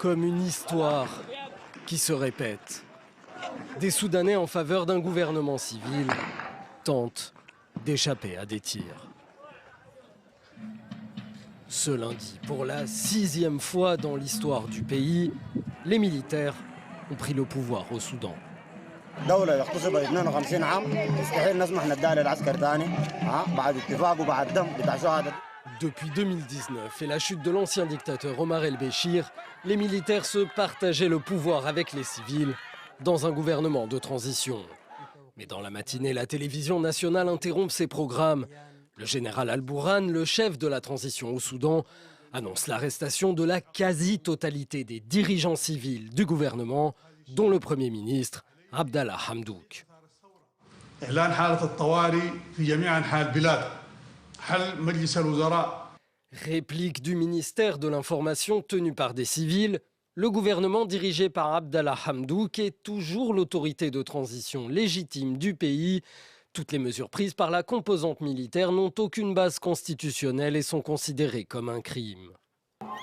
Comme une histoire qui se répète. Des Soudanais en faveur d'un gouvernement civil tentent d'échapper à des tirs. Ce lundi, pour la 6e fois dans l'histoire du pays, les militaires ont pris le pouvoir au Soudan. Depuis 2019 et la chute de l'ancien dictateur Omar el-Béchir, les militaires se partageaient le pouvoir avec les civils dans un gouvernement de transition. Mais dans la matinée, la télévision nationale interrompt ses programmes. Le général Al-Bourhan, le chef de la transition au Soudan, annonce l'arrestation de la quasi-totalité des dirigeants civils du gouvernement, dont le Premier ministre Abdallah Hamdouk. Réplique du ministère de l'Information tenu par des civils, le gouvernement dirigé par Abdallah Hamdouk est toujours l'autorité de transition légitime du pays. Toutes les mesures prises par la composante militaire n'ont aucune base constitutionnelle et sont considérées comme un crime.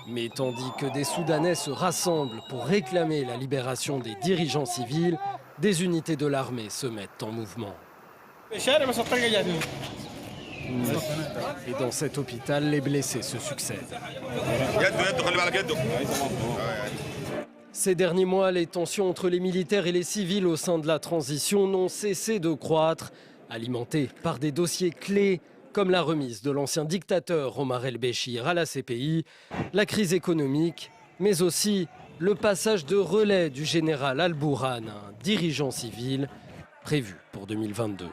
Mais tandis que des Soudanais se rassemblent pour réclamer la libération des dirigeants civils, des unités de l'armée se mettent en mouvement. Et dans cet hôpital, les blessés se succèdent. Ces derniers mois, les tensions entre les militaires et les civils au sein de la transition n'ont cessé de croître, alimentées par des dossiers clés comme la remise de l'ancien dictateur Omar el-Béchir à la CPI, la crise économique, mais aussi le passage de relais du général Al-Bourhan à un dirigeant civil prévu pour 2022.